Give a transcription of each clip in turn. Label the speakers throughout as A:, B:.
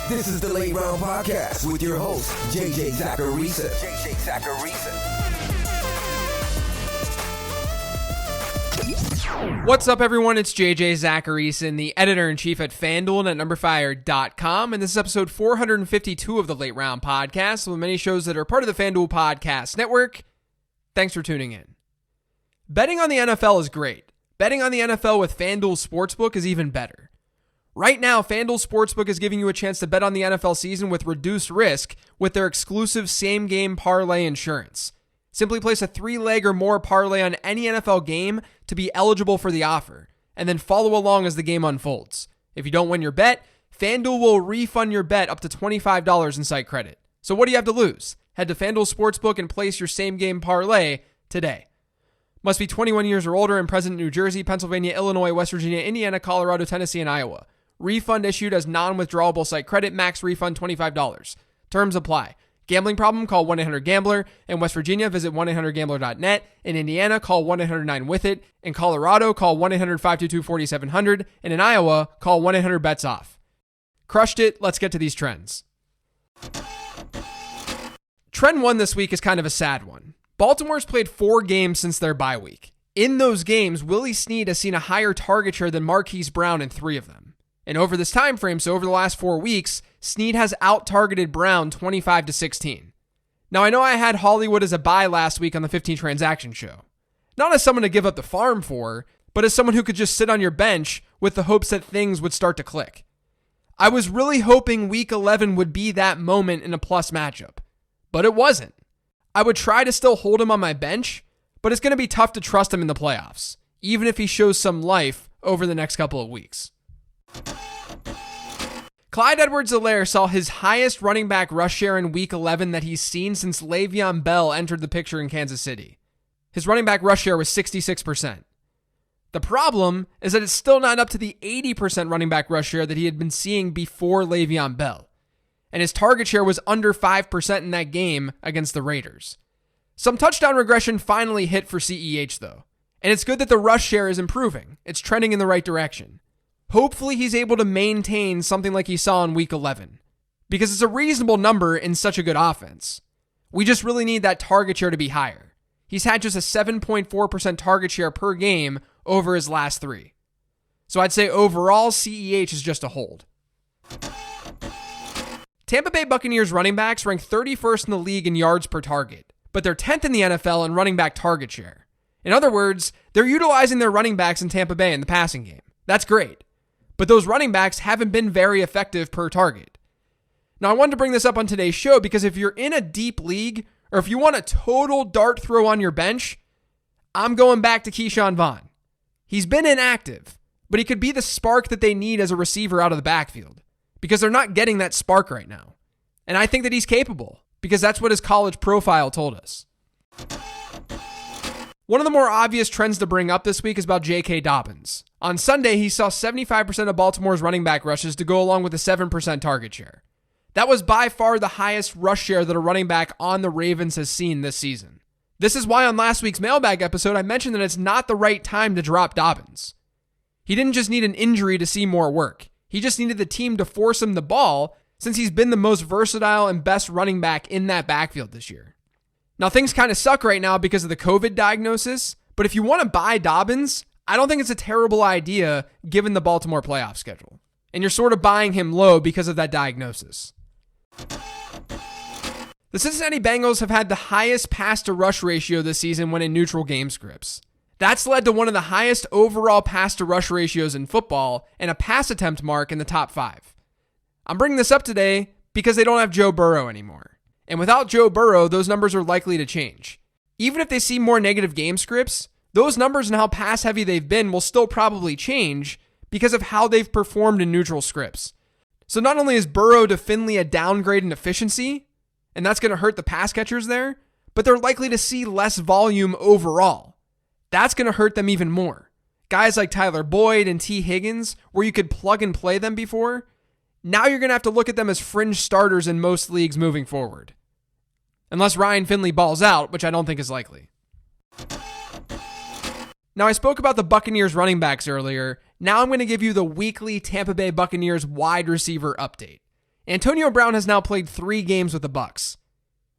A: This is the Late Round Podcast with your host, JJ Zacharisa.
B: What's up, everyone? It's JJ Zacharisa, the editor-in-chief at FanDuel and at NumberFire.com, and this is episode 452 of the Late Round Podcast, with many shows that are part of the FanDuel Podcast Network. Thanks for tuning in. Betting on the NFL is great. Betting on the NFL with FanDuel Sportsbook is even better. Right now, FanDuel Sportsbook is giving you a chance to bet on the NFL season with reduced risk with their exclusive same-game parlay insurance. Simply place a 3-leg or more parlay on any NFL game to be eligible for the offer, and then follow along as the game unfolds. If you don't win your bet, FanDuel will refund your bet up to $25 in site credit. So what do you have to lose? Head to FanDuel Sportsbook and place your same-game parlay today. Must be 21 years or older and present in New Jersey, Pennsylvania, Illinois, West Virginia, Indiana, Colorado, Tennessee, and Iowa. Refund issued as non-withdrawable site credit. Max refund $25. Terms apply. Gambling problem? Call 1-800-GAMBLER. In West Virginia, visit 1-800-GAMBLER.net. In Indiana, call 1-800-9-WITH-IT. In Colorado, call 1-800-522-4700. And in Iowa, call 1-800-BETS-OFF. Crushed it. Let's get to these trends. Trend 1 this week is kind of a sad one. Baltimore's played 4 games since their bye week. In those games, Willie Snead has seen a higher target share than Marquise Brown in 3 of them. And over this time frame, so over the last 4 weeks, Snead has out-targeted Brown 25-16. Now, I know I had Hollywood as a buy last week on the 15 Transaction Show. Not as someone to give up the farm for, but as someone who could just sit on your bench with the hopes that things would start to click. I was really hoping Week 11 would be that moment in a plus matchup, but it wasn't. I would try to still hold him on my bench, but it's going to be tough to trust him in the playoffs, even if he shows some life over the next couple of weeks. Clyde Edwards-Helaire saw his highest running back rush share in Week 11 that he's seen since Le'Veon Bell entered the picture in Kansas City. His running back rush share was 66%. The problem is that it's still not up to the 80% running back rush share that he had been seeing before Le'Veon Bell. And his target share was under 5% in that game against the Raiders. Some touchdown regression finally hit for CEH though, and it's good that the rush share is improving. It's trending in the right direction. Hopefully he's able to maintain something like he saw in Week 11, because it's a reasonable number in such a good offense. We just really need that target share to be higher. He's had just a 7.4% target share per game over his last 3. So I'd say overall CEH is just a hold. Tampa Bay Buccaneers running backs rank 31st in the league in yards per target, but they're 10th in the NFL in running back target share. In other words, they're utilizing their running backs in Tampa Bay in the passing game. That's great. But those running backs haven't been very effective per target. Now, I wanted to bring this up on today's show because if you're in a deep league, or if you want a total dart throw on your bench, I'm going back to Keyshawn Vaughn. He's been inactive, but he could be the spark that they need as a receiver out of the backfield, because they're not getting that spark right now. And I think that he's capable, because that's what his college profile told us. One of the more obvious trends to bring up this week is about J.K. Dobbins. On Sunday, he saw 75% of Baltimore's running back rushes to go along with a 7% target share. That was by far the highest rush share that a running back on the Ravens has seen this season. This is why on last week's mailbag episode, I mentioned that it's not the right time to drop Dobbins. He didn't just need an injury to see more work. He just needed the team to force him the ball, since he's been the most versatile and best running back in that backfield this year. Now, things kind of suck right now because of the COVID diagnosis, but if you want to buy Dobbins, I don't think it's a terrible idea given the Baltimore playoff schedule. And you're sort of buying him low because of that diagnosis. The Cincinnati Bengals have had the highest pass-to-rush ratio this season when in neutral game scripts. That's led to one of the highest overall pass-to-rush ratios in football and a pass attempt mark in the top 5. I'm bringing this up today because they don't have Joe Burrow anymore. And without Joe Burrow, those numbers are likely to change. Even if they see more negative game scripts, those numbers and how pass heavy they've been will still probably change because of how they've performed in neutral scripts. So not only is Burrow to Finley a downgrade in efficiency, and that's going to hurt the pass catchers there, but they're likely to see less volume overall. That's going to hurt them even more. Guys like Tyler Boyd and T. Higgins, where you could plug and play them before, now you're going to have to look at them as fringe starters in most leagues moving forward. Unless Ryan Finley balls out, which I don't think is likely. Now, I spoke about the Buccaneers running backs earlier. Now I'm going to give you the weekly Tampa Bay Buccaneers wide receiver update. Antonio Brown has now played 3 games with the Bucs.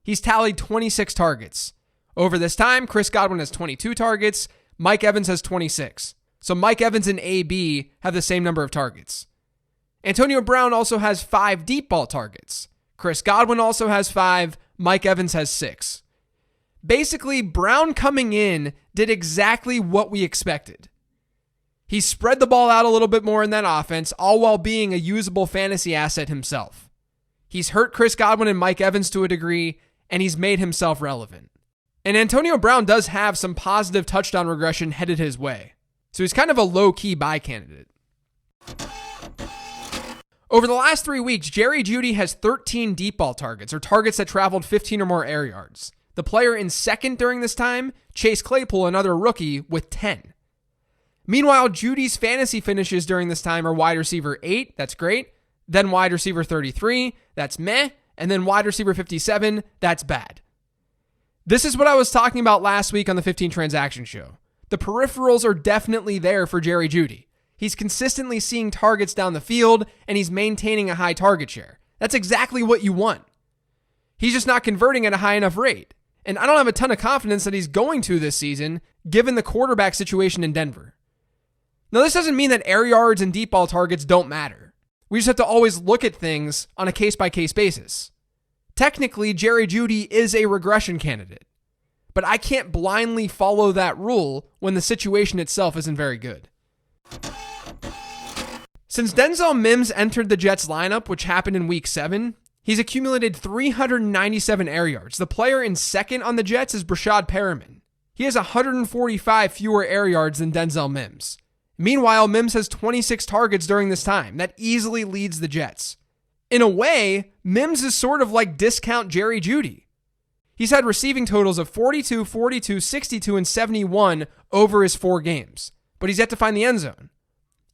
B: He's tallied 26 targets. Over this time, Chris Godwin has 22 targets. Mike Evans has 26. So Mike Evans and AB have the same number of targets. Antonio Brown also has 5 deep ball targets. Chris Godwin also has 5. Mike Evans has 6. Basically, Brown coming in did exactly what we expected. He spread the ball out a little bit more in that offense, all while being a usable fantasy asset himself. He's hurt Chris Godwin and Mike Evans to a degree, and he's made himself relevant. And Antonio Brown does have some positive touchdown regression headed his way. So he's kind of a low-key buy candidate. Over the last 3 weeks, Jerry Jeudy has 13 deep ball targets, or targets that traveled 15 or more air yards. The player in second during this time, Chase Claypool, another rookie, with 10. Meanwhile, Judy's fantasy finishes during this time are wide receiver 8, that's great, then wide receiver 33, that's meh, and then wide receiver 57, that's bad. This is what I was talking about last week on the 15 Transaction Show. The peripherals are definitely there for Jerry Jeudy. He's consistently seeing targets down the field, and he's maintaining a high target share. That's exactly what you want. He's just not converting at a high enough rate. And I don't have a ton of confidence that he's going to this season, given the quarterback situation in Denver. Now, this doesn't mean that air yards and deep ball targets don't matter. We just have to always look at things on a case-by-case basis. Technically, Jerry Jeudy is a regression candidate, but I can't blindly follow that rule when the situation itself isn't very good. Since Denzel Mims entered the Jets lineup, which happened in Week 7, he's accumulated 397 air yards. The player in second on the Jets is Brashad Perriman. He has 145 fewer air yards than Denzel Mims. Meanwhile, Mims has 26 targets during this time. That easily leads the Jets. In a way, Mims is sort of like discount Jerry Jeudy. He's had receiving totals of 42, 42, 62, and 71 over his 4 games, but he's yet to find the end zone.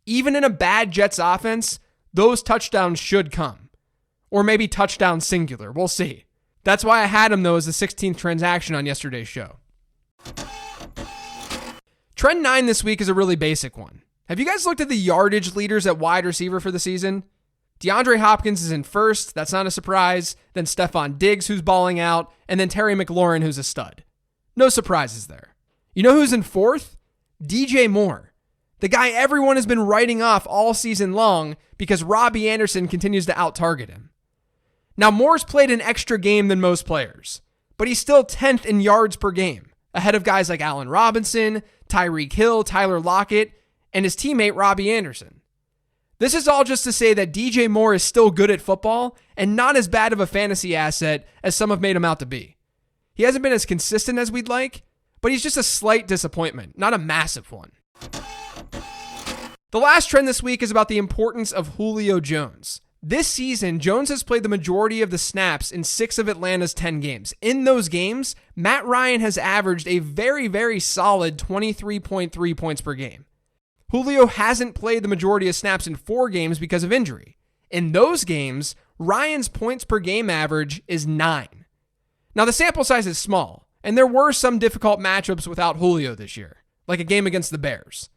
B: Even in a bad Jets offense, those touchdowns should come. Or maybe touchdown singular. We'll see. That's why I had him, though, as the 16th transaction on yesterday's show. Trend 9 this week is a really basic one. Have you guys looked at the yardage leaders at wide receiver for the season? DeAndre Hopkins is in first. That's not a surprise. Then Stephon Diggs, who's balling out. And then Terry McLaurin, who's a stud. No surprises there. You know who's in fourth? DJ Moore. The guy everyone has been writing off all season long because Robbie Anderson continues to out-target him. Now, Moore's played an extra game than most players, but he's still 10th in yards per game, ahead of guys like Allen Robinson, Tyreek Hill, Tyler Lockett, and his teammate Robbie Anderson. This is all just to say that DJ Moore is still good at football and not as bad of a fantasy asset as some have made him out to be. He hasn't been as consistent as we'd like, but he's just a slight disappointment, not a massive one. The last trend this week is about the importance of Julio Jones. This season, Jones has played the majority of the snaps in 6 of Atlanta's 10 games. In those games, Matt Ryan has averaged a very, very solid 23.3 points per game. Julio hasn't played the majority of snaps in 4 games because of injury. In those games, Ryan's points per game average is 9. Now, the sample size is small, and there were some difficult matchups without Julio this year, like a game against the Bears.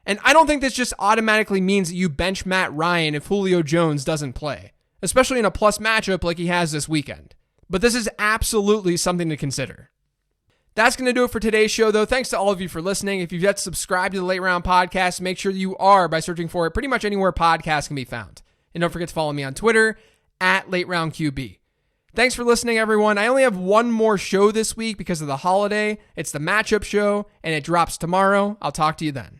B: And I don't think this just automatically means that you bench Matt Ryan if Julio Jones doesn't play, especially in a plus matchup like he has this weekend. But this is absolutely something to consider. That's going to do it for today's show, though. Thanks to all of you for listening. If you've yet to subscribe to the Late Round Podcast, make sure you are by searching for it pretty much anywhere podcasts can be found. And don't forget to follow me on Twitter, @LateRoundQB. Thanks for listening, everyone. I only have one more show this week because of the holiday. It's the matchup show, and it drops tomorrow. I'll talk to you then.